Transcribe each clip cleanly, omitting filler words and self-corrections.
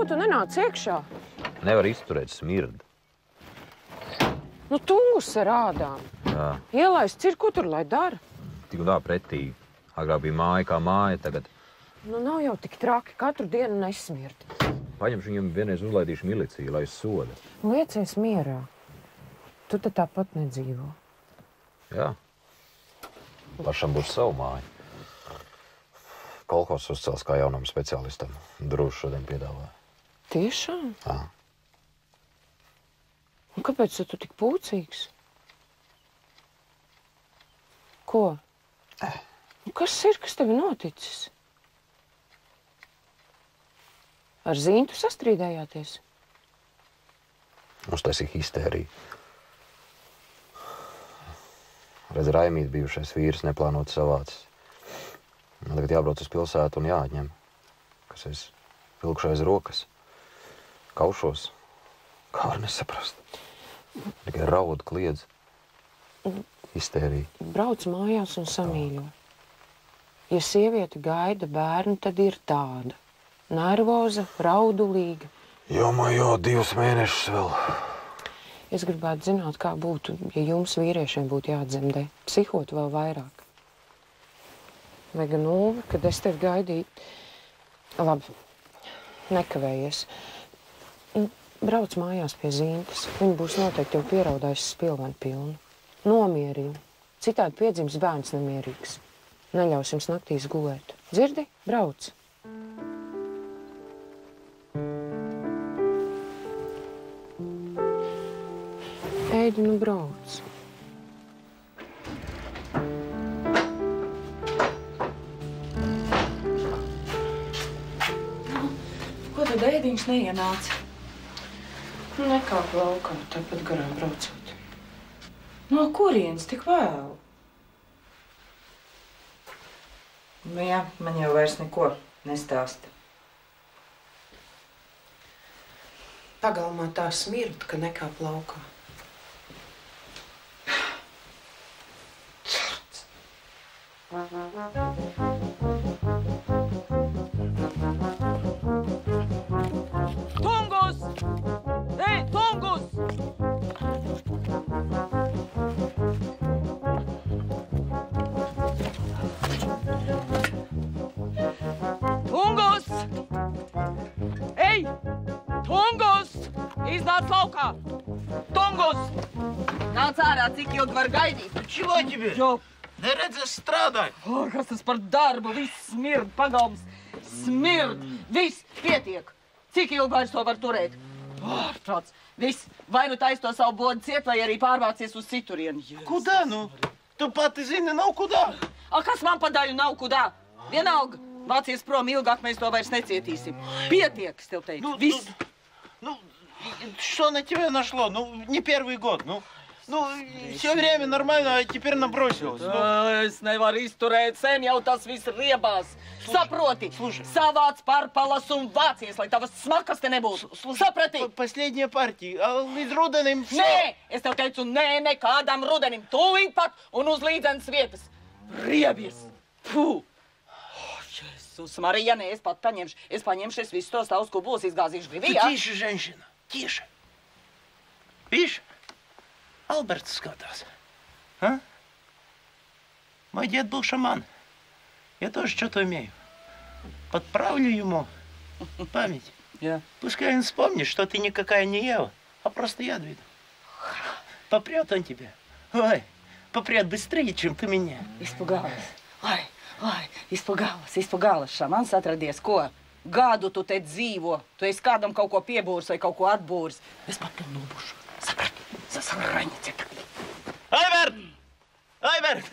ko tu nenāc iekšā? Nevar izturēt smirdu. Nu, tungus ar ādām. Jā. Ielaist cirku tur, lai dara. Tik un tā pretīgi. Agrāk bija māja kā māja, tagad. Nu, nav jau tik traki, katru dienu nesmird. Paņemšu viņam vienreiz uzlaidīšu miliciju, lai soda. Liecies mierā. Tu te tāpat nedzīvo. Jā. Pašam būs savu māju. Kolhos uzcels kā jaunam speciālistam. Droši šodien piedāvāja. Tiešām? Jā. Un kāpēc tu tik pūcīgs? Ko? Nu, kas ir, kas tev noticis? Ar Zīntu sastrīdējāties? Uztaisīja histēriju. Redz, Raimīt bijušais vīrs neplānot savācis. Man tagad jābrauc uz pilsētu un jāatņem. Kas es vilkšu aiz rokas. Kaušos. Kā var nesaprast? Tikai raud, kliedz. Histērija. Brauc mājās un samīļo. Ja sieviete gaida bērnu, tad ir tāda. Nervoza, raudulīga. Jo, 2 mēnešus vēl. Es gribētu zināt, kā būtu, ja jums vīriešiem būtu jāatdzemdē. Psihot vēl vairāk. Vai gan Ulve, kad es tevi gaidīju? Labi, nekavējies. Brauc mājās pie Zīntas. Viņa būs noteikti jau pieraudājusi spilvenu pilnu. Nomierinu. Citādi piedzims bērns nemierīgs. Neļaus jums naktīs gulēt. Dzirdi? Brauc. Ēdi, nu brauc. Ko tad ēdiņš neienāca? Nekāp laukā, tāpat garām braucot. No kurienes tik vēl? Nu jā, man jau vairs neko nestāsta. Pagalmā tā smird, ka nekāp laukā. Tungus! Ei, Tungus! Tungus! Ei! Tungus! Iznāc laukā! Tungus! Nāc ārā, cik ilgi var gaidīt? Чего тебе? Jo, Neredzi, es strādāju. o, kas tas par darbu? Viss smird, pagalms smird. Viss pietiek. Cik ilgi vairs to var turēt? Prāts, viss. Vai nu taisi to savu bodu ciet, vai arī pārvācies uz citurienu. Куда, ну? Tu pati zini, nav kudā. A, kas man pa daļu nav kudā? Vienalga. Vācies prom, ilgāk mēs to vairs necietīsim. Pietiek, es tev teicu. Viss. Ну, что на тебя нашло? Ну, не первый год, ну. Ну, все время нормально, а теперь набросилась. Es nevaru izturēt, sen jau tas viss riebās. Saproti, savāc pārpalas un vācies, lai tavas smakas te nebūtu. Saprati? Последняя партия, а līdz rudenim все. Nē, es tev teicu, nē, nekādam rudenim. Tūlīt pat un uz līdzenas vietas. Riebies. Fū. Jēzus Marija, nē, es pat paņemšu. Es paņemšu, es visus tos tavus kubulos izgāzīšu gribī, jā? Тише, женщина, тише. Видишь? Альберт skatās. А? Мой дед был шаман. Я тоже что-то умею. Подправлю ему память. Пускай он вспомнит, что ты никакая не Ева, а просто ядовит. Попрет он тебя. Ой, попрет быстрее, чем ты меня. Испугалась. Oi, izpagālas. Šamans atradies, ko? Gadu tu te dzīvo. Tu esi kādam kaut ko piebūris vai kaut ko atbūris. Es pat tev nobušu. Saprati? Засранец. Альберт! Альберт!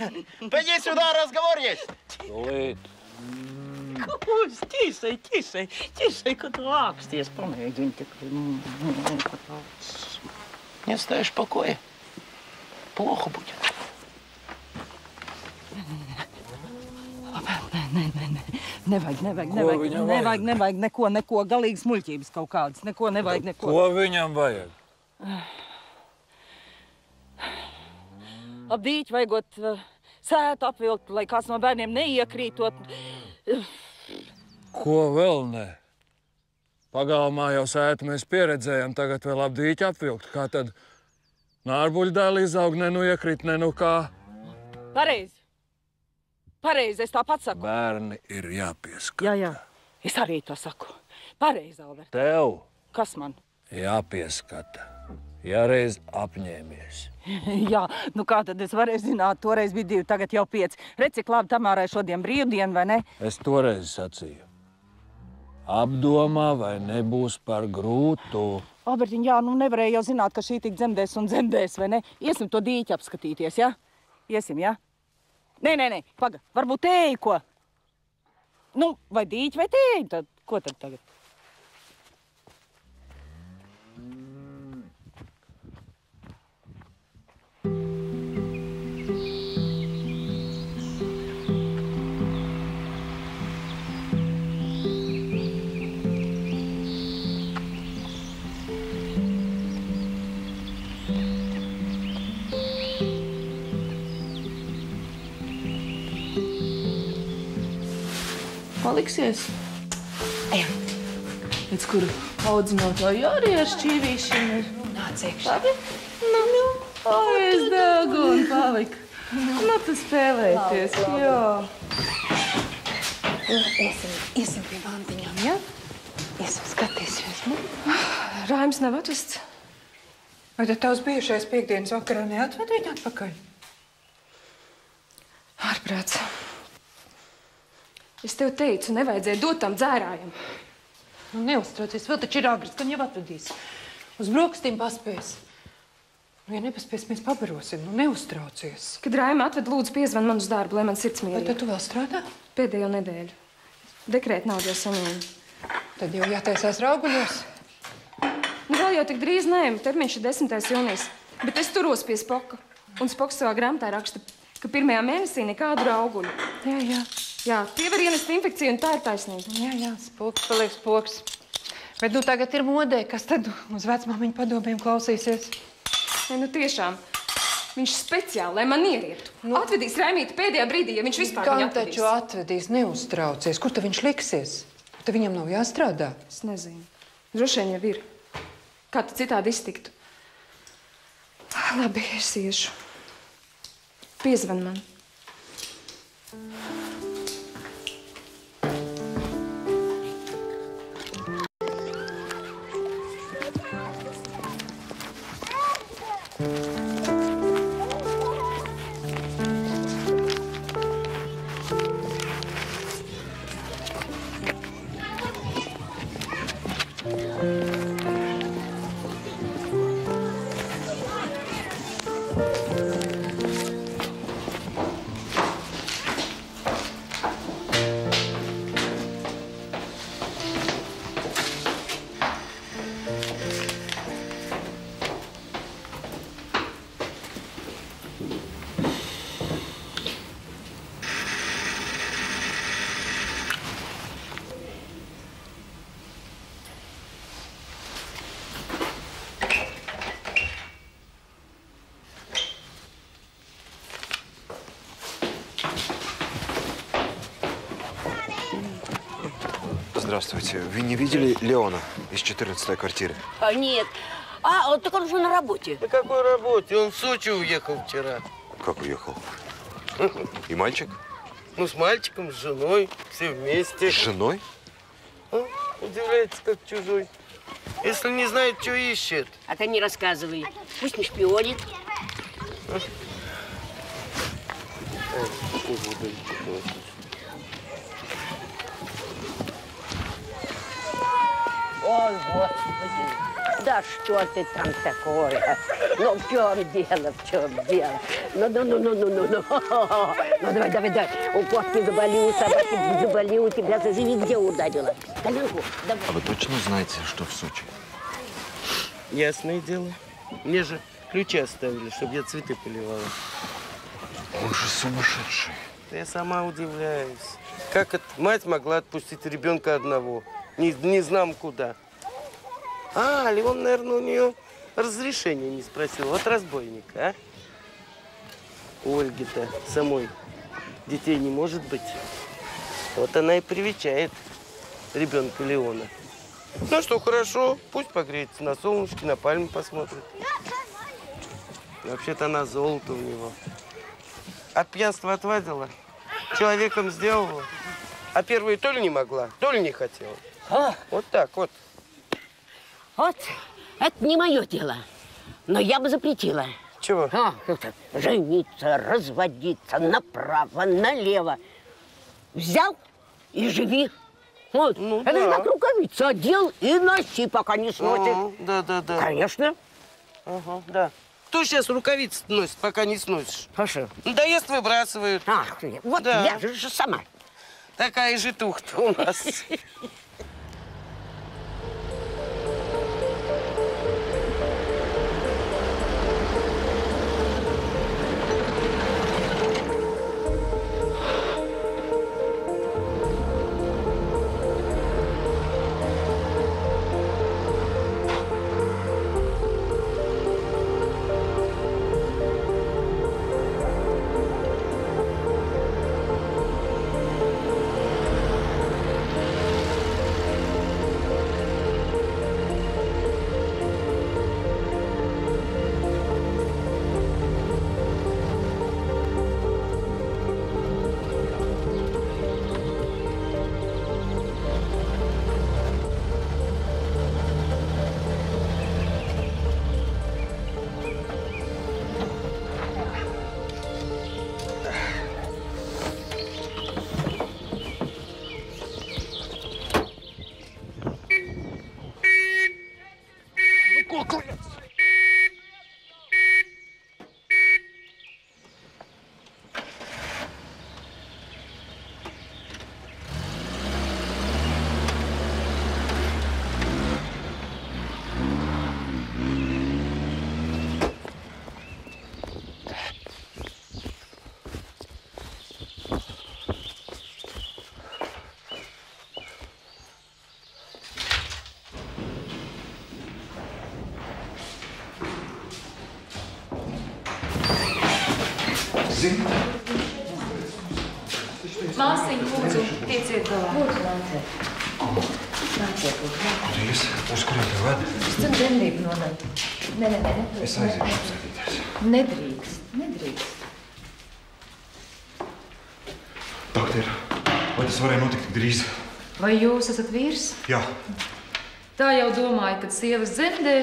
Пойди сюда, разговор есть. Kūs, tīšai, kad lāksties. Pamēģini tikai. Не оставишь покоя, плохо будет. Nevajag neko, galīgas muļķības kaut kādas. Nevajag. Ko viņam vajag? Ap dīķi vajagot sētu apvilkt, lai kāds no bērniem neiekrītot. Ko vēl ne? Pagalmā jau sētu mēs pieredzējām, tagad vēl ap dīķi apvilkt. Kā tad nārbuļdēli izaug, ne nu iekrit, ne nu kā? Pareizi. Pareizi, es tāpat saku. Bērni ir jāpieskata. Jā, jā. Es arī to saku. Pareizi, Albert. Tev Kas man? jāpieskata. Ja reiz apņēmies. Jā, nu kā tad es varēju zināt, toreiz bija 2, tagad jau 5. Redz, cik labi Tamārai šodien brīvdiena, vai ne? Es toreiz sacīju. Apdomā, vai nebūs par grūtu. Albertiņ, jā, nu nevarēja jau zināt, ka šī tik dzemdēs un dzemdēs, vai ne? Iesim to dīķi apskatīties, jā? Iesim, jā? Nē, paga, varbūt tēju, ko? Nu, vai dīķi vai tēju, tad ko tad tagad? Paliksies? Ejam. Pēc kuru audzinātāju arī ar šķīvīšiem ir. Nāc iekšā. Labi? Nu, es degu un paliku. Nu, tu spēlēties, jā. Iesim pie vantiņām, jā? Iesim, skatīsies. Raims nav atvests. Vai tad tavs bijušais piekdienas vakarā neatved viņu atpakaļ? Ārprāts. Es tev teicu, nevajadzēja dot tam dzērājam. Nu, neuztraucies, vēl taču ir agrs, gan jau atvedīs. Uz brokastīm paspēs. Nu, ja nepaspēs, mēs pabarosim. Nu, neuztraucies. Kad Raima atved, lūdzu piezvan man uz darbu, lai man sirds Vai mierīga. tad tu vēl strādā? Pēdējo nedēļu. Dekrēta naudu jau saņēmu. Tad jau jātaisās rauguļos. Nu, vēl jau tik drīz nē, termiņš ir 10. jūnijas. Bet es turos pie Spoka. Un Spoks savā grāmatā raksta, ka 1. mēnesī nekādu rauguļu. Jā. Jā, tie var ienest infekciju, un tā ir taisnība. Jā, spoks paliek spoks. Bet nu tagad ir modē, kas tad uz vecmāmiņu padomiem klausīsies? Nē, nu tiešām. Viņš speciāli, lai man ierietu. Atvedīs Raimīti pēdējā brīdī, ja viņš vispār viņu Gan atvedīs. taču atvedīs, neuztraucies. Kur tad viņš liksies? Tad viņam nav jāstrādā. Es nezinu. Droši vien jau ir. Kā tu citādi iztiktu? Labi, es iešu. Piezvan man. Здравствуйте. Вы не видели Леона из 14-й квартиры? Нет. Так он же на работе. На какой работе? Он в Сочи уехал вчера. Как уехал? И мальчик? Ну, с мальчиком, с женой, все вместе. С женой? Удивляется, как чужой. Если не знает, что ищет. А ты не рассказывай. Пусть не шпионит. Ой, Господи, да что ты там такое? Ну, в чем дело, в чем дело? Ну, давай. У кошки заболел, у собаки заболел, у тебя заживи, где ударила? Коленку, давай. А вы точно знаете, что в Сочи? Ясное дело. Мне же ключи оставили, чтобы я цветы поливала. Он же сумасшедший. Я сама удивляюсь. Как эта мать могла отпустить ребенка одного? Не знам куда. Леон, наверное, у нее разрешения не спросил. Вот разбойника, а? У Ольги-то самой детей не может быть. Вот она и привечает ребенка Леона. Ну что, хорошо, пусть погреется на солнышке, на пальму посмотрит. Вообще-то она золото у него. От пьянства отвадила, человеком сделала. А первую то ли не могла, то ли не хотела. Вот так вот. Вот, это не мое дело. Но я бы запретила. Чего? Жениться, разводиться направо, налево. Взял и живи. Вот. Ну, это да. как рукавица одел и носи, пока не сносишь. Да. Конечно. Ага, да. Кто сейчас рукавицы носит, пока не сносишь? А что? Надоест, выбрасывают. Ах, вот да. я же сама. Такая житуха-то у нас. Māsiņa, lūdzu, tieciet galā. Lūdzu, nāciet. Paldies. Uz kuriem tev ved? Uz dzemdību nonāk. Nē. Es aiziešu apskatīties. Nedrīkst. Doktor, vai tas varēja notikt tik drīz? Vai jūs esat vīrs? Jā. Tā jau domāju, kad sievas dzemdē,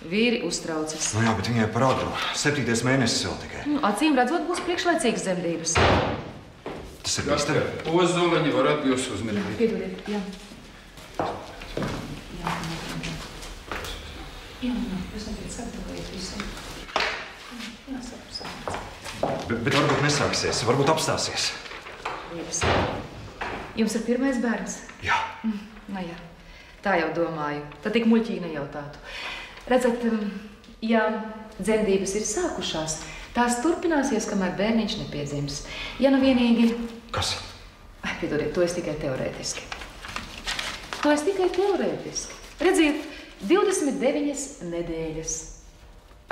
vīri uztraucas. Nu jā, bet viņai par ātru. 7. mēnesis vēl tikai. Acīm redzot, būs priekšlaicīgas dzemdības. Tas ir bīstami. Ozoļi var atbilst uzmanību. Piedodiet, jā. Jā, jūs negribat sagatavot visu. Jā, sapratu. Bet varbūt nesāksies, varbūt apstāsies. Jums ir pirmais bērns? Jā. Nu jā, tā jau domāju. Tad tik muļķīgi nejautātu. Redzat, ja dzemdības ir sākušās, tās turpināsies, kamēr bērniņš nepiedzims. Ja nu vienīgi... Kas? Piedodiet, to es tikai teorētiski. Redziet, 29 nedēļas.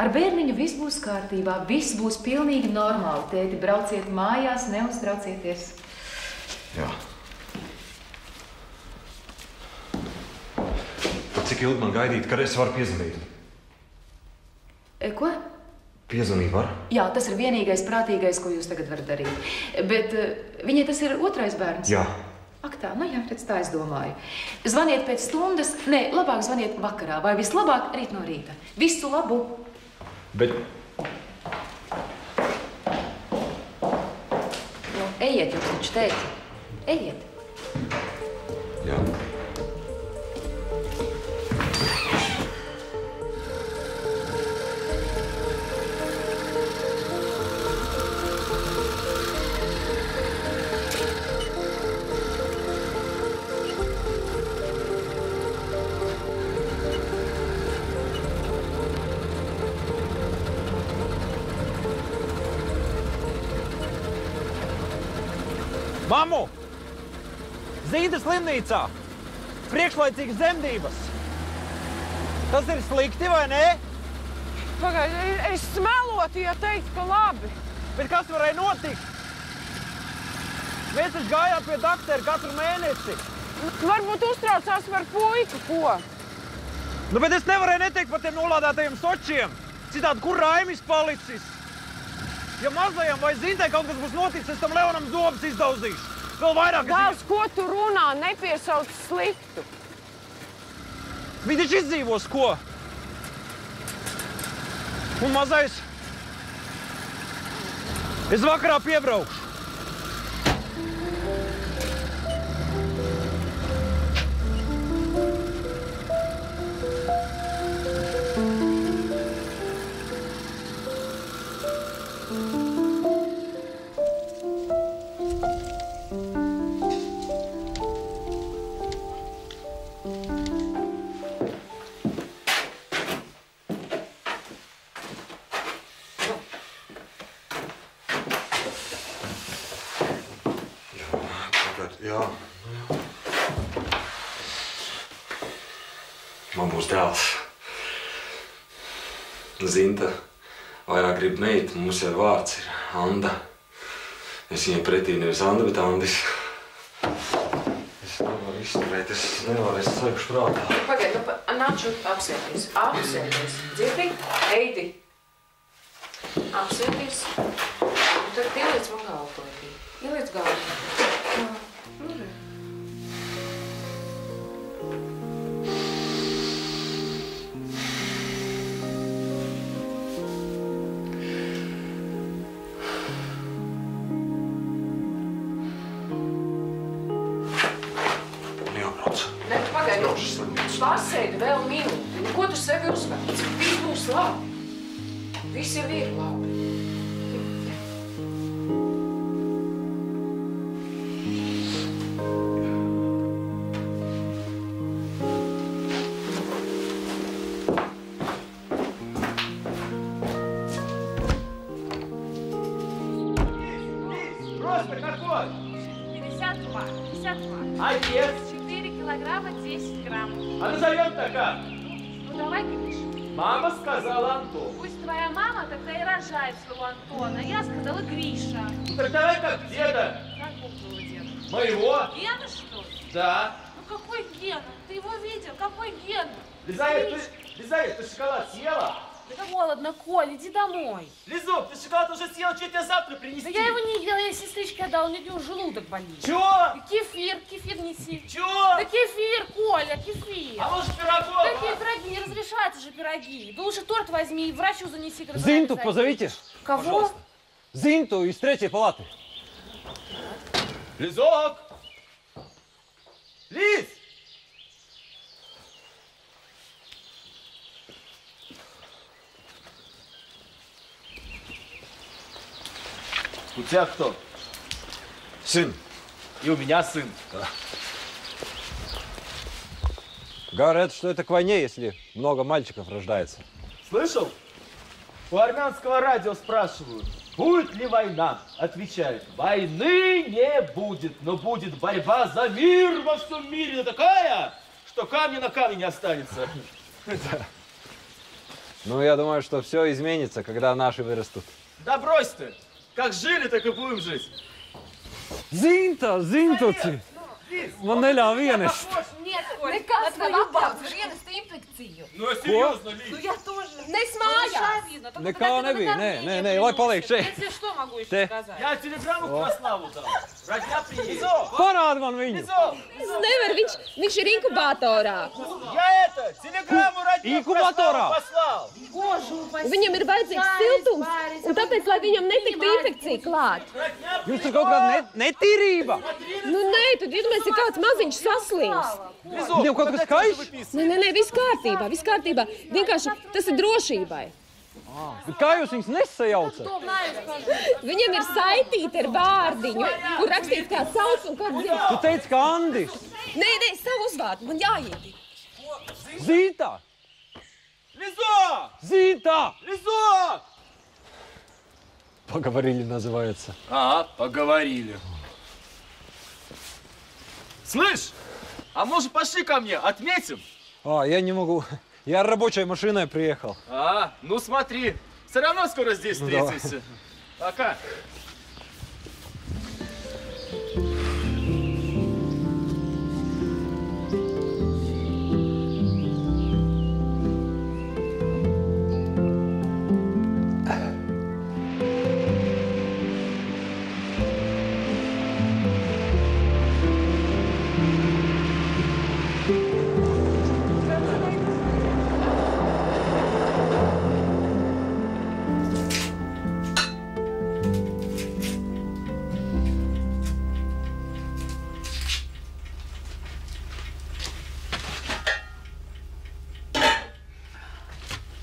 Ar bērniņu viss būs kārtībā, viss būs pilnīgi normāli. Tēti, brauciet mājās, neuztraucieties. Jā. Cik ilgi man gaidīt, kad es varu piezvanīt? Ko? Piezvanīt var? Jā, tas ir vienīgais prātīgais, ko jūs tagad varat darīt. Bet viņai tas ir otrais bērns? Jā. Ak tā, nu jā, redz, tā es domāju. Zvaniet pēc stundas, nē, labāk zvaniet vakarā, vai vislabāk rīt no rīta. Visu labu! Bet... Nu, ejiet, jums viņš teica. Ejiet. Jā. Mamu! Zīda slimnīcā! Priekšlaicīgas dzemdības! Tas ir slikti, vai ne? Pagaid, es smelotu, ja teicu, ka labi. Bet kas varēja notikt? Mēs taču gājām pie doktora katru mēnesi. Varbūt uztraucās par puiku, ko? Nu, bet es nevarēju neteikt par tiem nolādētajiem sočiem. Citādi, kur Raimis palicis? Ja mazajam vai Zintai kaut kas būs noticis, es tam Leonam zobus izdauzīšu. Vēl vairāk Dāvs, ko tu runā? Nepiesauc sliktu. Viņi taču izdzīvos, ko? Un mazais? Es vakarā piebraukšu. Jā. Man būs dēls. Zinta vairāk grib meitu, mums jau vārds ir Anda. Es viņai pretī nevis Anda, bet Andis. Es nevaru izturēt, es saikšu prātā. Pagaid, nāc šurp apsēties. Apsēties. Dzirdi? Eidi. Apsēties. Un tad ieliec man galvu plētī. Ieliec galvu. Pasēdi vēl minūti. Ko tu sevi uzvērts? Viss būs labi. Viss jau ir labi. Просто какой? 52. 52. А вес? 4 килограмма 10 грамм. А назовем-то как? Ну давай, Гриш. Мама сказала Антон. Пусть твоя мама тогда и рожает своего Антона. Я сказала Гриша. Ну так давай как деда. Какого было деда? Моего? Гена, что ли? Да. Ну какой Гена? Ты его видел? Какой Гена? Лизавет, ты шоколад съела? Да холодно, Коль, иди домой. Лизок, ты шоколад уже съела, что тебе завтра принести? Да я его не ела, я сестричке отдала, у нее желудок болит. Чего? Кефир неси. Чего? Да кефир, Коля, кефир. А может пирогов? Какие пироги? Не разрешаются же пироги. Да лучше торт возьми и врачу занеси. Зинту позовите. Кого? Пожалуйста. Зинту из 3-й палаты. Лизок! Лиз! У тебя кто? Сын. И у меня сын. Да. Говорят, что это к войне, если много мальчиков рождается. Слышал? У армянского радио спрашивают, будет ли война? Отвечают, войны не будет, но будет борьба за мир во всем мире такая, что камня на камне не останется. Ну, я думаю, что все изменится, когда наши вырастут. Да брось ты! Как жили, так и будем жить. Zinta, man neļāva vienes. Нет, Коль, nekas nav apgāds ar ienestu infekciju. Nu, es серьезно, Лиз. Ну, я тоже. Nesmājās. Nekā nebija, nē, lai paliek šeit. Если что, могу еще Te. сказать. Я телеграмму Краславу дал. Родня приедет. Parādi man viņu. Nevar, viņš ir inkubatorā. Я это, телеграмму родня Краславу послал. Viņam ir vajadzīgs siltums, un tāpēc, lai viņam netiktu infekcija klāt. Jums ir kaut kāda netīrība. Nu, nē, tad iedomājies, ja kāds maziņš saslims. Viņam kaut kas kaiš? Nē, viss kārtībā. Vienkārši tas ir drošībai. Bet kā jūs viņus nesajaucat? Viņam ir saitīti ar vārdiņu, kur rakstīts kā sauc un kāds zina. Tu teici, ka Andis. Nē, savu uzvārdu, man jāiet. Zīta! Лизо! Zīta! Лизо! Поговорили называется. Ага, поговорили. Слышь, а может пошли ко мне, отметим? Я не могу. Я рабочей машиной приехал. Ну смотри, все равно скоро здесь встретимся. Пока.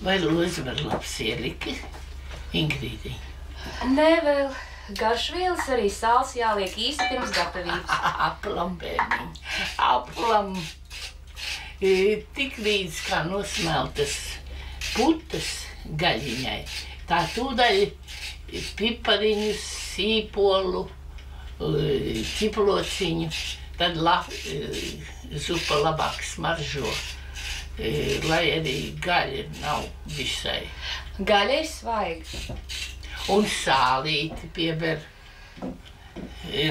Vai lozi var labs ieliki, Ingrīdī? Nē, vēl garšvielas arī sāls jāliek īsti pirms gatavības. Aplam, bērniņ, aplam. Tik līdz kā nosmeltas putas gaļiņai, tā tūdaļ pipariņu, sīpolu, ķiplociņu, tad zupa labāk smaržo, lai arī gaļa nav visai. Gaļa ir svaiga. Un sālīti pieber,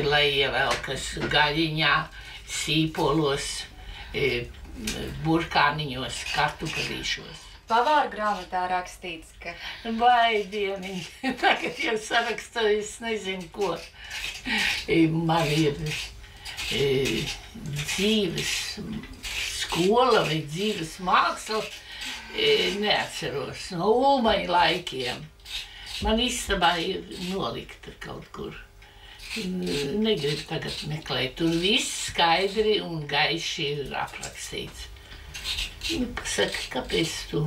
lai ievelkas gaļiņā, sīpolos, burkāniņos, kartupelīšos. Pavāra grāmatā rakstīts, ka... Vai, dieniņ, tagad jau saraksta, es nezinu, ko. Man ir dzīves skola vai dzīves māksla, neatceros, no Ulmaņa laikiem. Man istabā ir nolikta kaut kur. Negribu tagad meklēt, tur viss skaidri un gaiši ir aprakstīts. Pasaka, kāpēc tu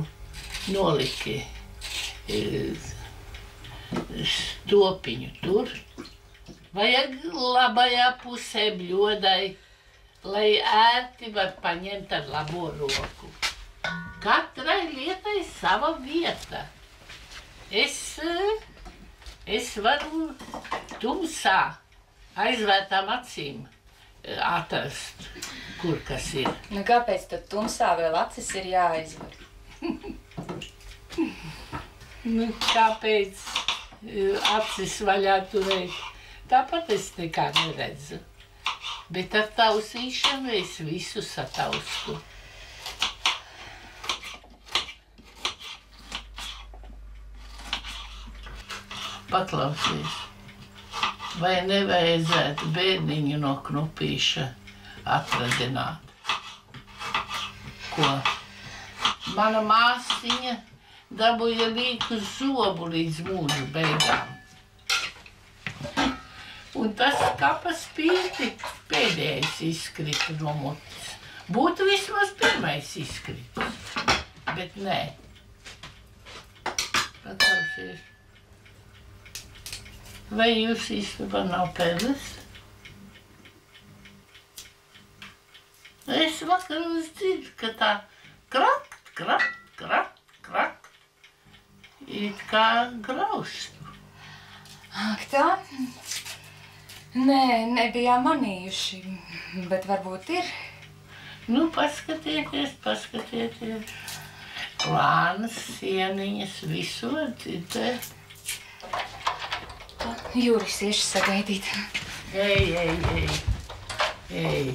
noliki stopiņu tur? Vajag labajā pusē bļodai, lai ērti var paņemt ar labo roku. Katrai lietai sava vieta. Es varu tumsā aizvērtām acīm atrast, kur kas ir. Nu, kāpēc tad tumsā vēl acis ir jāaizver? Nu, kāpēc acis vaļā turēt? Tāpat es nekā neredzu. Bet ar tausīšanu es visu sataustu. Paklausies, vai nevajadzētu bērniņu no knupīša atradināt? Ko? Mana māsiņa dabūja līku zobu līdz mūža beigām. Un tas kapa spīti pēdējais izkrita no mutes. Būtu vismaz pirmais izkritis, bet nē. Paklausies. Vai jūs īstenībā nav pēles? Es vakar uzdzirdu, ka tā krakt, krakt, krakt, krakt, it kā graustu. Ak, tā? Nē, nebijām manījuši, bet varbūt ir. Nu, paskatieties, paskatieties. Plānas, sieniņas, visu var dzirdēt. Jūris ieši sagaidīt. Ej.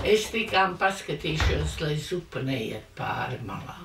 Es tikām paskatīšos, lai zupa neiet pāri malā.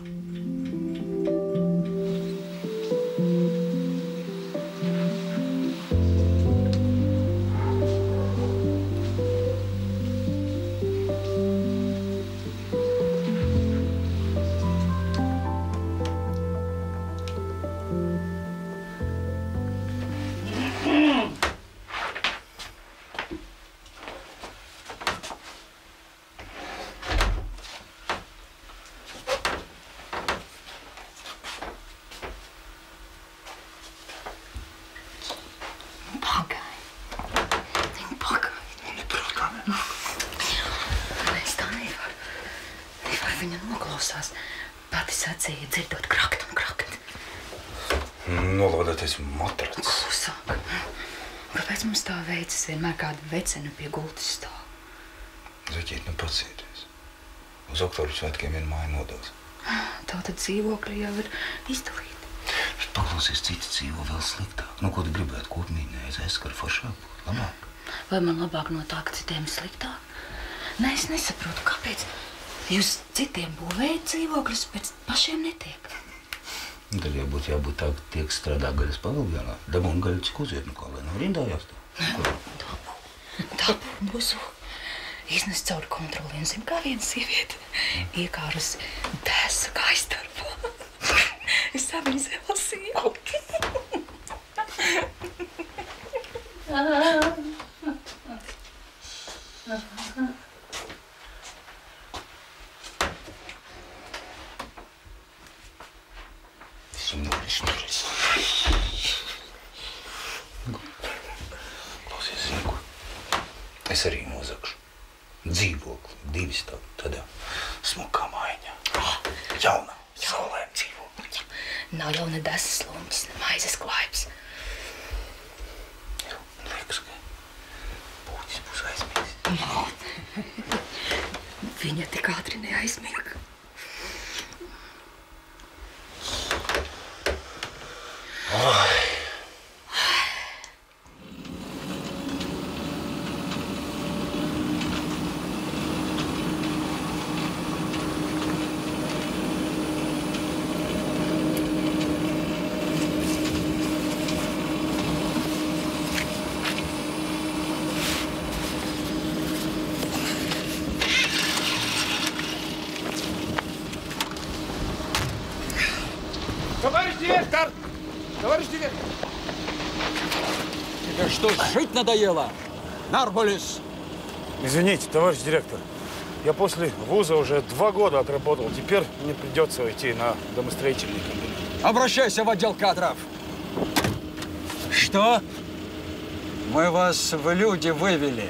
Pati sacīja, dzirdot krakt un krakt. Nolādēties matracis. Klusāk. Kāpēc mums tā veicas vienmēr kāda vecena pie gultas stāv? Zaķīt, nu pacieties. Uz Oktobru svētkiem vienu māju nodals. Tātad dzīvokļi jau ir izdalīti. Paklausies, citi dzīvo vēl sliktāk. Nu, ko tu gribētu kopmīnēs, es karu foršāk būt, labāk? Vai man labāk no tā, ka citiem ir sliktāk? Nē, es nesaprotu, kāpēc jūs citiem būvējat dzīvokļus, bet pašiem netiek. Tad jābūt tā, ka tie, kas strādā gaļas pavilgānā, dabūna gaļu cik uziet, nu kā, lai nav rindā jāstāv. Dabū, buzu. Iznes cauri kontroliem, zin, kā viena sieviete iekārus dēsu kājstarbā. Es samīzē lasīju. Nūris. Klausies, zini ko? Es arī nozagšu dzīvokli, 2 stāvu, tādā smukā mājiņā. Jaunā, saulēm dzīvokli. Nav jau ne dasas luņas, ne maizes klājums. Liekas, ka Pūķis būs aizmīgs. Viņa tik ātri neaizmiega. Тебе что, жить надоело? Нарболис! Извините, товарищ директор. Я после вуза уже 2 года отработал. Теперь мне придется идти на домостроительный комбинат. Обращайся в отдел кадров. Что? Мы вас в люди вывели.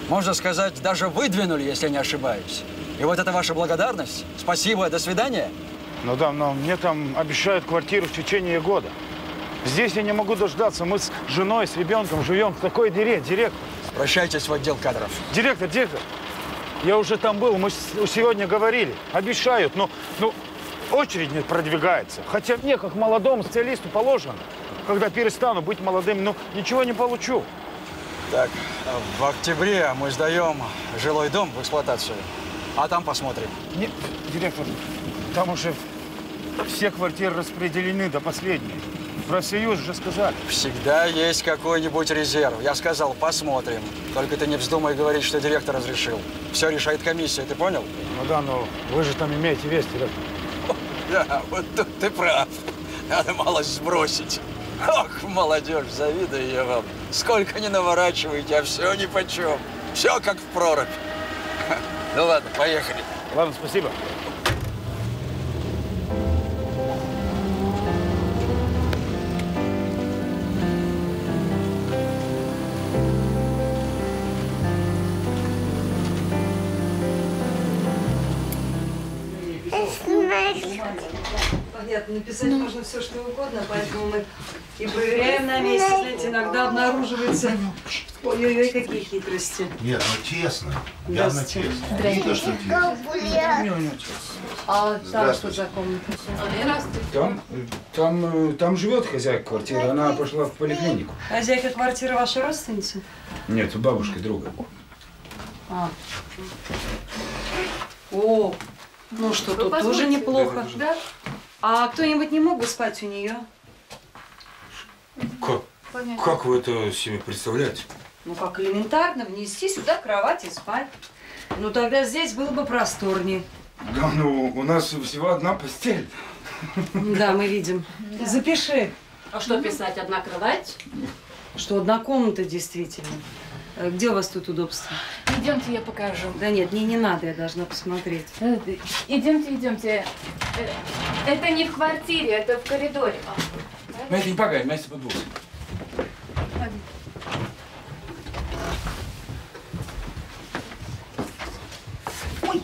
Можно сказать, даже выдвинули, если я не ошибаюсь. И вот это ваша благодарность? Спасибо, до свидания. Ну да, но мне там обещают квартиру в течение года. Здесь я не могу дождаться. Мы с женой, с ребенком живем в такой дыре, директор. Обращайтесь в отдел кадров. Директор, я уже там был, мы сегодня говорили. Обещают, но очередь не продвигается. Хотя мне, как молодому специалисту, положено. Когда перестану быть молодым, ничего не получу. Так, в октябре мы сдаем жилой дом в эксплуатацию. А там посмотрим. Нет, директор, там уже все квартиры распределены до последней. Профсоюз же сказали. Всегда есть какой-нибудь резерв. Я сказал, посмотрим. Только ты не вздумай говорить, что директор разрешил. Все решает комиссия, ты понял? Ну да, но вы же там имеете вес, директор. Да, вот тут ты прав. Надо малость сбросить. Ох, молодежь, завидую я вам. Сколько не наворачиваете, а все нипочем. Все как в прорубь. Ну ладно, поехали. Ладно, спасибо. Понятно, написать можно все, что угодно, поэтому мы и проверяем на месте. Знаете, иногда обнаруживается... Ой-ой-ой, какие хитрости. Нет, ну честно. Явно честно. Видно, что честно. А там что за комната? Там живет хозяйка квартиры, она пошла в поликлинику. Хозяйка квартиры ваша родственница? Нет, бабушка друга. О, ну что, тут тоже неплохо. Да? А кто-нибудь не мог бы спать у нее? Как вы это себе представляете? Ну, как элементарно, внести сюда кровать и спать. Ну, тогда здесь было бы просторнее. Да, ну, у нас всего одна постель. Да, мы видим. Запиши. А что писать? Одна кровать? Что одна комната, действительно. Где у вас тут удобство? Идемте, я покажу. Да нет, мне не надо, я должна посмотреть. Идемте, идемте. Это не в квартире, это в коридоре. Мэйте, не погоди, вместе под бусом. Ой!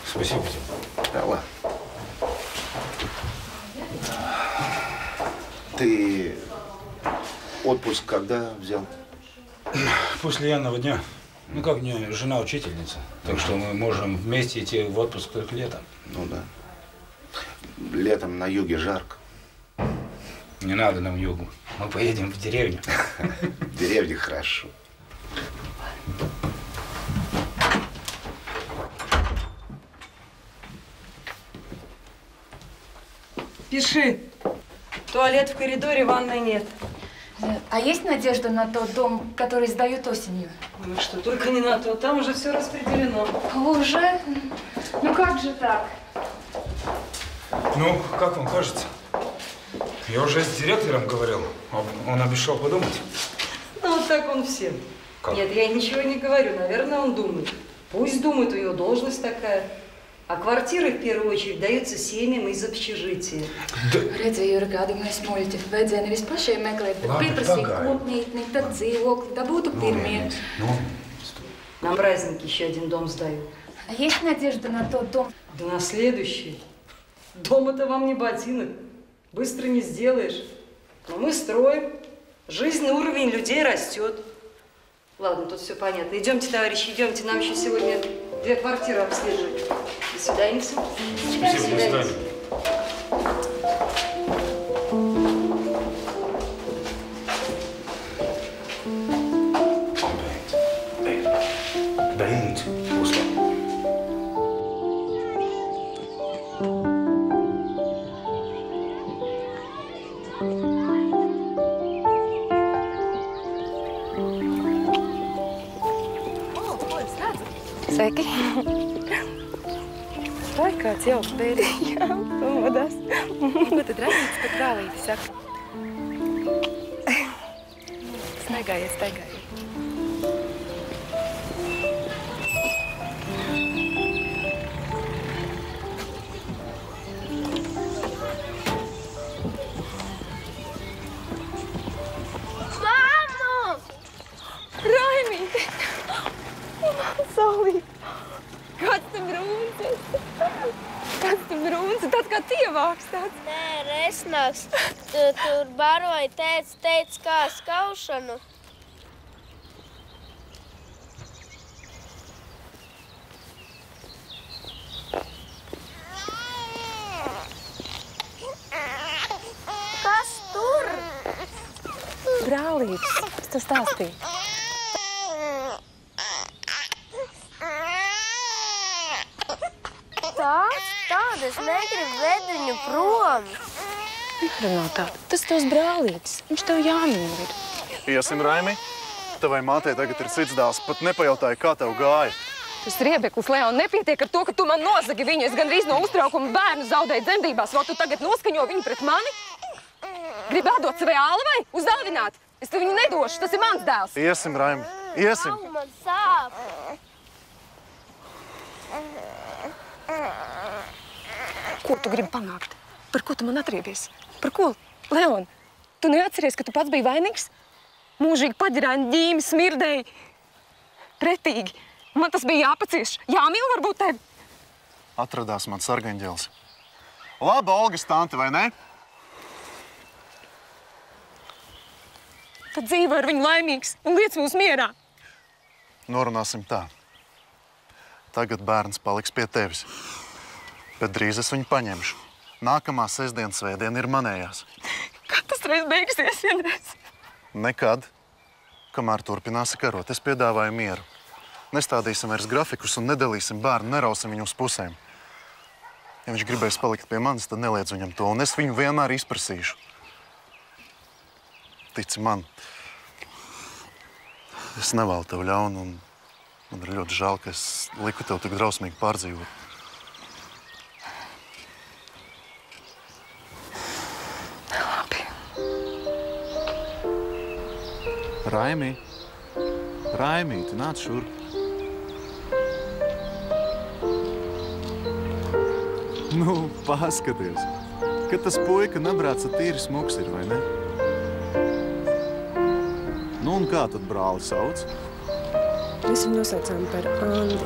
Спасибо. Да ладно. Ты отпуск когда взял? После Янного дня. Ну как, мне жена учительница, так что мы можем вместе идти в отпуск только летом. Ну да. Летом на юге жарко. Не надо нам югу. Мы поедем в деревню. В деревне хорошо. Пиши. Туалет в коридоре, ванной нет. А есть надежда на тот дом, который сдают осенью? Ну что, только не на то. Там уже все распределено. Уже? Ну как же так? Ну, как вам кажется? Я уже с директором говорил. Он обещал подумать. Ну, так он всем. Как? Нет, я ничего не говорю. Наверное, он думает. Пусть думает, у него должность такая. А квартиры, в первую очередь, даются семьям из общежития. Redzēju, Jura, kādi mēs muļķi. Vajadzēja nevis pašiem meklēt, bet pieprasīt kopmītni, tad dzīvokli, да būtu pirmie. На праздники еще один дом сдают. А есть надежда на тот дом? Да на следующий. Дом это вам не ботинок. Быстро не сделаешь. Но мы строим. Жизненный уровень людей растет. Ладно, тут все понятно. Идемте, товарищи, идемте. Нам еще сегодня 2 квартиры обследовать. До свидания. До свидания. Beidz, uzlabo. Sveiki! Vai kāds jauks bērniņš? Jā, pamodās. Ko tad Raimīts pat brālīti saka? Staigājiet, staigājiet. Mammu! Raimīti! Saulīt! Kāds tam brūns esi? Kāds tam brūns? Tāds kā tievāks tāds. Nē, resnāks. Tur baroja teica kā skaušanu. Kas tur? Brālītis, es tev stāstīju. Tādas negribu ved viņu prom. Nerunā tā. Tas tavs brālītis. Viņš tev jāmīl ir. Iesim, Raimi. Tavai mātei tagad ir cits dēls. Pat nepajautāju, kā tev gāja. Tas riebeklis, Leon, nepietiek ar to, ka tu man nozagi viņu. Es gandrīz no uztraukuma bērnu zaudēju dzemdībās. Vai tu tagad noskaņo viņu pret mani? Gribi atdot savai ālavai? Uzdāvināt? Es tev viņu nedošu. Tas ir mans dēls. Iesim, Raimi. Iesim. Au, man sāp. Ko tu gribi panākt? Par ko tu man atriebies? Par ko? Leon, tu neatceries, ka tu pats biji vainīgs? Mūžīgi paģirāni ģīmi, smirdēji. Pretīgi. Man tas bija jāpacieš. Jāmīl varbūt tevi. Atradās man sargaņģēlis. Laba Olgas tante, vai ne? Tad dzīvo ar viņu laimīgs un liec mūs mierā. Norunāsim tā. Tagad bērns paliks pie tevis. Bet drīz es viņu paņemšu. Nākamā sestdiena, svētdiena ir manējās. Kad tas reiz beigsies vienreiz? Nekad. Kamēr turpināsi karot, es piedāvāju mieru. Nestādīsim vairs grafikus un nedalīsim bērnu, nerausim viņu uz pusēm. Ja viņš gribēs palikt pie manis, tad neliedz viņam to, un es viņu vienmēr izprasīšu. Tici man. Es nevēlu tev ļaunu, un man ir ļoti žēl, ka es liku tev tik drausmīgi pārdzīvot. Labi. Raimi, tu nāc šurp. Nu, paskaties, ka tas puika nebrāca tīri smuks ir, vai ne? Nu, un kā tad brāli sauc? Mēs viņu nosaucām par Andi.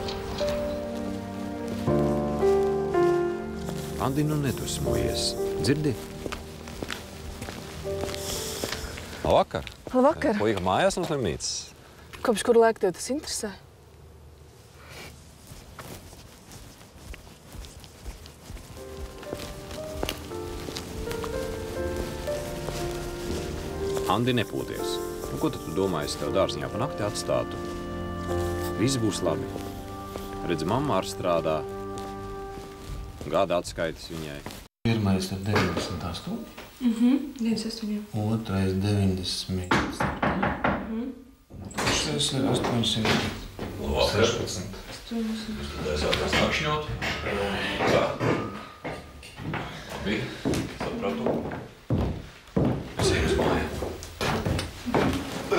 Andi, nu nedusmojies. Dzirdi? Labvakar. Labvakar. Puika mājās un slimnīcas. Kopš kura laika tev tas interesē? Andi, nepūties. Nu, ko tad tu domāji, es tev dārziņā pa nakti atstātu? Viss būs labi. Redzi, mamma arī strādā. Gada atskaitas viņai. Pirmais ir 98. 98. Otrais 97. Trešais ir 816. Tad sākās nakšņot. Tā. Labi, sapratu. Es eju uz mājām.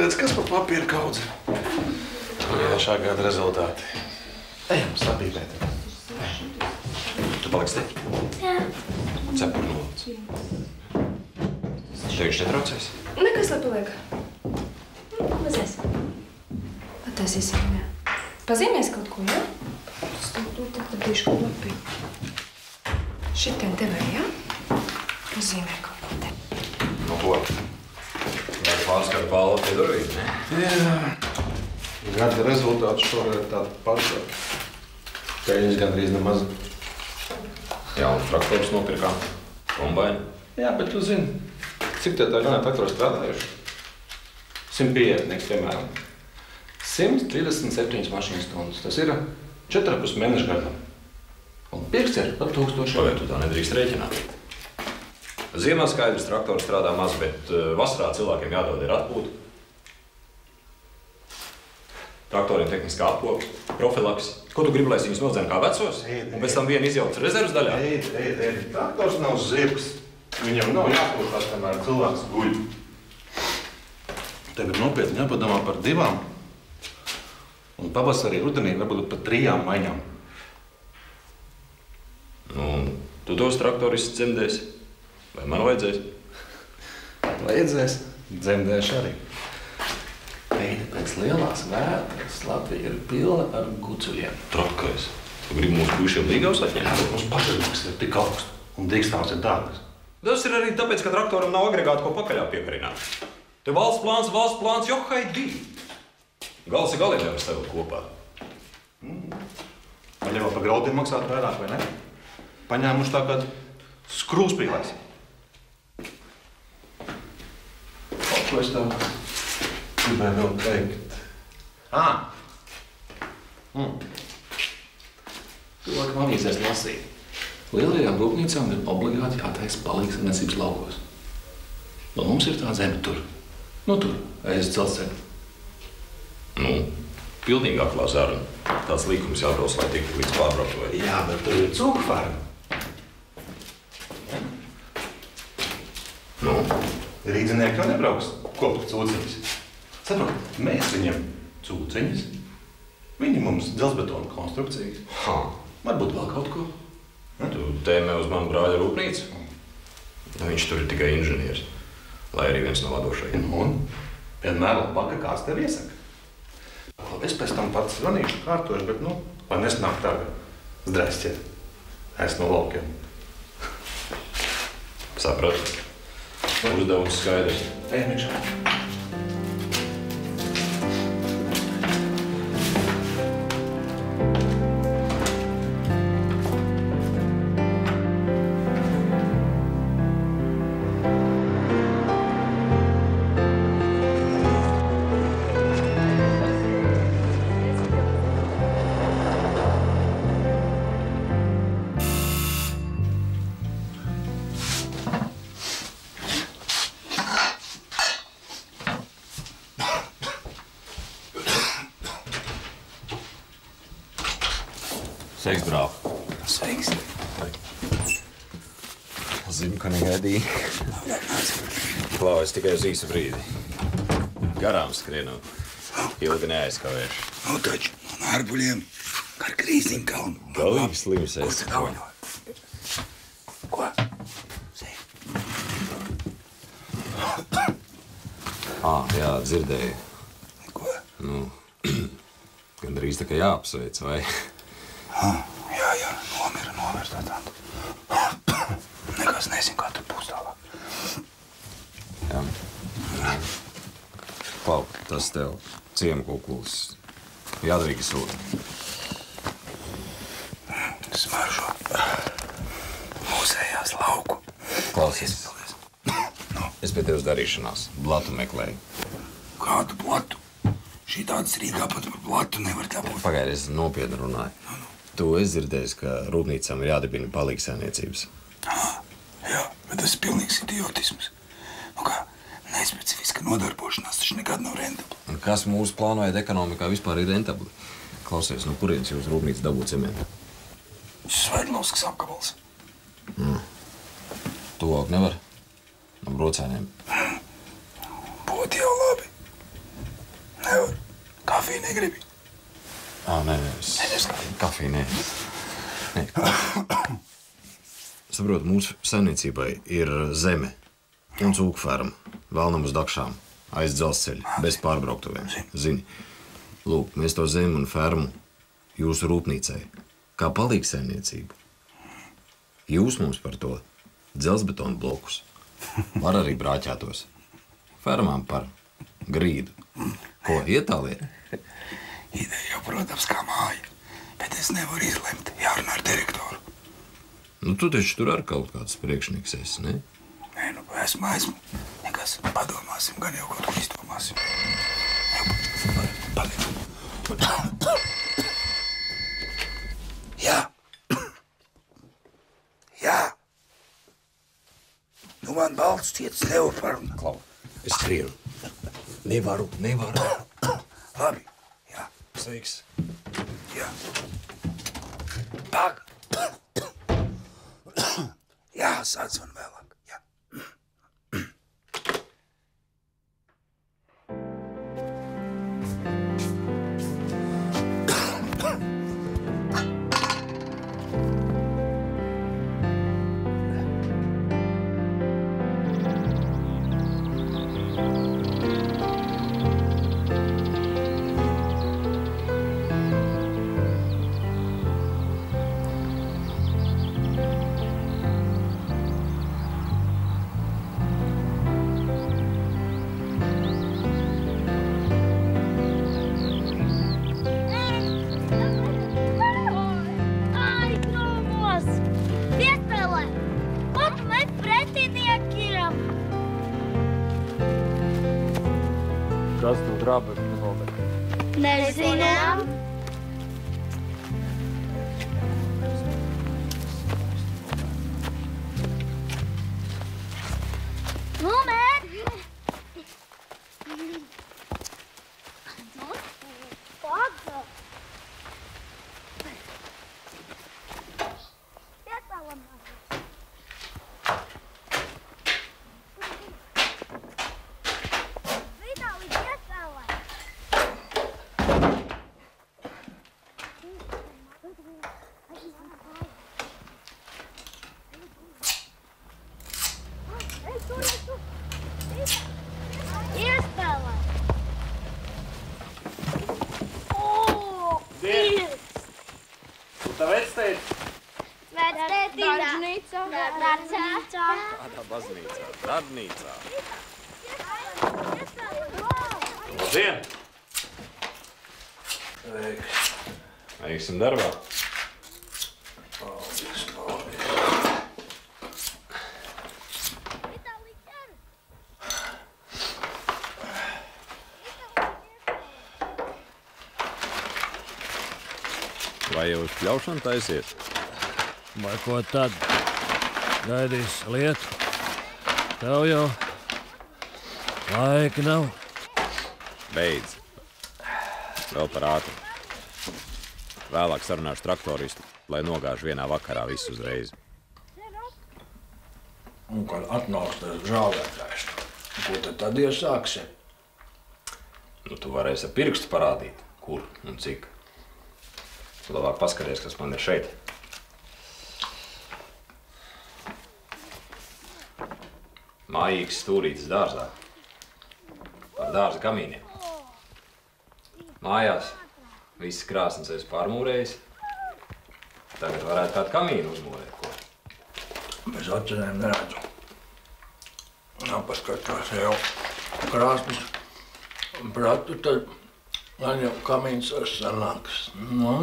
Redz, kas pa papīra kaudze. Pagājušā gada rezultāti. Ejam, sapīpēt. Tu paliksi te? Jā. Cepuri nolūdz. Tev viņš netraucēs? Nekas, lai paliek. Mazēs. Attaisīsim, jā. Pazīmēs kaut ko, jā? Tad bišķi kaut lapi. Šitien te vai, jā? Pazīmē kaut ko te. No ko? Vai pārskatu balvu pie durvīm, ne? Jā. Gada rezultāti šoreiz tādi paši. Peļņas gandrīz nemaz. Jaunu traktorus nopirkām. Kombaini. Jā, bet tu zini, cik tie tā jaunā traktori strādājuši? 150, piemēram. 137 mašīnas stundas. Tas ir 4,5 mēnešu gadam. Un pirks ir par 1000. Vai tu tā nedrīkst rēķināt? Ziemā skaidrs, traktori strādā maz, bet vasarā cilvēkiem jādod ir atpūta. Traktoriem tehniskā apkope, profilaks. Ko tu gribi, lai es viņus nodzēm kā vecos? Un pēc tam vienu izjauc rezervas daļā? Ēd. Traktors nav zirgs. Viņam nav jākūšās, kamēr cilvēks guļ. Tev ir nopietni jāpadomā par 2. Un pavasarī, rudenī varbūt pat 3 maiņām. Nu, tu tos traktoris dzemdēsi? Vai man vajadzēs? Vajadzēs. Dzemdēšu arī. Teidi, pēc lielās vētras Latvija ir pilna ar gucuļiem. Trakais. Tu gribi mūsu puišiem līgavus atņemt? Jā, bet mums pašadīgs ir tik augsts un dīkstāvs ir dārgas. Tas ir arī tāpēc, ka traktoram nav agregāti, ko pakaļā piekarināt. Te valsts plāns, johaidī. Gals ir galīgi nevar stavot kopā. Man jau par graudiem maksāt vairāk, vai ne? Paņēmuši tā kā skrūspīlēs. Ko es tev gribēju vēl teikt? Tu laikam avīzēs lasīji. Lielajām rūpnīcām ir obligāti jātaisa palīgsaimniecības laukos. Nu, mums ir tā zeme tur. Nu, tur, aiz dzelzceļa. Nu, pildīgāk Lazāra. Tāds līkums jābrauc, lai tiktu līdz pārbraukuvai. Jā, bet tur ir cūku farma. Nu? Rīdzinieki jau nebrauks kopt cūciņas. Saprot, mēs viņiem cūciņas. Viņi mums dzelzbetona konstrukcijas. Varbūt vēl kaut ko. Tu tēmē uz manu brāļa rūpnīcu? Viņš tur ir tikai inženieris, lai arī viens no vadošajiem. Un vienmēr labāk, kāds tev iesaka. Es pēc tam pats zvanīšu kārtoši, bet, lai nesnāk tā, ka zdrasķiet. Es no laukiem. Sapratu. Uzdevums skaidrs. Ejam iekšā. Sveiks, brāl. Sveiks. Zinu, ka negaidīji. Klau, es tikai uz īsu brīdi. Garām skrienu. Ilgi neaizkavēšu. Nu taču, no ārbuļiem, kā ar krīziņu kalnu. Galīgi slims esi. Ko tu Ko? Jā, dzirdēju. Ko? Nu, gandrīz tā kā jāapsveic, vai? Jā, nomira tā tāda. Nekas nezinu, kā tur būs tālāk. Jā. Klau, tas tev ciemkukls. Jādrīgi sūta. Smaržo. Mūsējās lauku. Klausies. Es pie tevis darīšanās. Blatu meklēju. Kādu blatu? Šī tādas Rīgā pat par blatu nevar dabūt. Pagaidi, es nopietni runāju. Tu esi dzirdējis, ka rūpnīcām ir jādibina palīgsaimniecības. Jā, bet tas ir pilnīgs idiotisms. Nu kā, nespecifiska nodarbošanās taču nekad nav rentabla. Un kas mūsu plānojot ekonomikā vispār ir rentabli? Klausies, no kurienes jūs rūpnīca dabūt cementu? Svētlauskas apgabals. Tuvāk nevar? No brocēniem? Būtu jau labi. Nevar. Kafiju negribi? Nē, kafiju nē. Saprotu, mūsu saimniecībai ir zeme un cūku ferma, vēlnam uz dakšām, aiz dzelzceļa, bez pārbrauktuviem. Zini, lūk, mēs to zemi un fermu jūsu rūpnīcai, kā palīgsaimniecību. Jūs mums par to dzelzbetonu blokus var arī brāķētos. Fermām par grīdu. Ko, ietāliet? Ideja jau, protams, kā māja, bet es nevaru izlemt, jārunā ar direktoru. Nu, tu taču tur ar kaut kāds priekšnieks esi, ne? Nē, nu, esmu. Nekas, padomāsim, gan jau kaut ko izdomāsim. Jā. Jā. Nu, man balts tiets nevar parunāt. Klau, es skrienu. Nevaru. Labi, jā. Sveiks. Jā. Pag. Jā, sāc man vēlāk. Jā. Kas tu grābekļu nomet? Nezinām. Nomet! Paga! Kādā baznīcā? Darbnīcā. Labdien! Sveiks. Veiksim darbā. Paldies. Vai jau uz pļaušanu taisiet? Vai ko tad? Gaidīs lietu. Tev jau laika nav. Beidz. Vēl par ātru. Vēlāk sarunāšu traktoristu, lai nogāžu vienā vakarā visu uzreiz. Un kad atnāks tas žāvētājs, ko tad iesāksi? Nu, tu varēsi ar pirkstu parādīt, kur un cik. Tu labāk paskaties, kas man ir šeit. Mājīgs stūrītis dārzā. Par dārza kamīniem. Mājās viss krāsnes esi pārmūrējis. Tagad varētu kādu kamīnu uzmūrēt, ko? Bez atcerēm neredzu. Paskatās jau krāsnes pratu, tad man jau kamīns ar sanāks. Nu.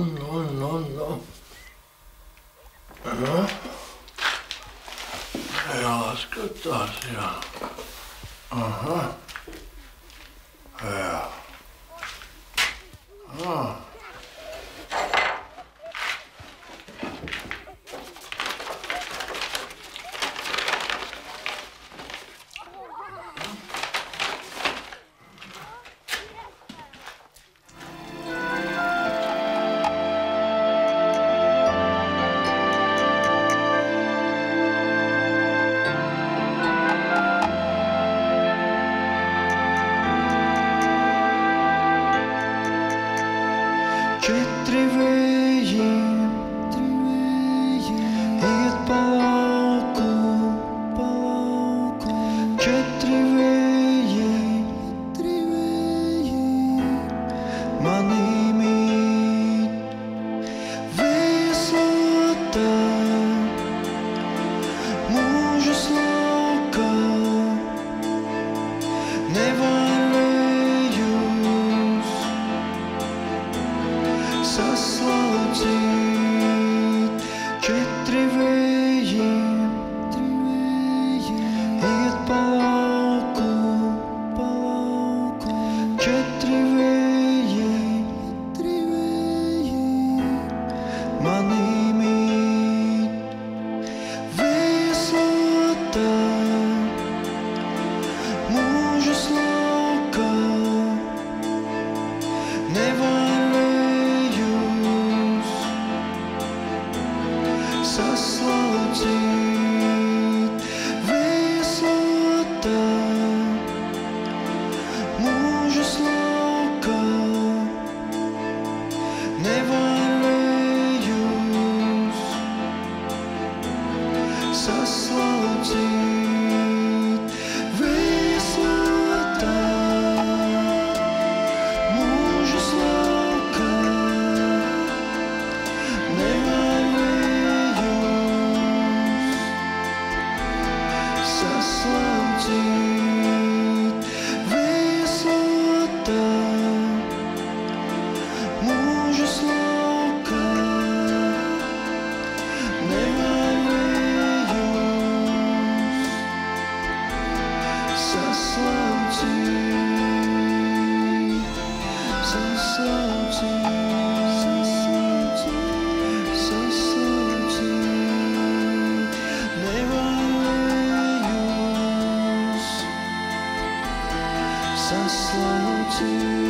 Jā, skatās, jā. Aha. Jā. četri vēji iet pa lauku, četri vēji manī mīt. Vēslota mūža slauka, nevarējus saslaucīt. Četri vēji iet pa lauku, četri vēji manī mīt. Vēslota mūža slauka, nevarējus saslaucīt. Vēslota mūža slauka, nevarējus saslaucīt. Vēslota mūža slauka, nevarējus saslaucīt. Vēslota mūža slauka, nevarējus saslaucīt. Saslaucīt.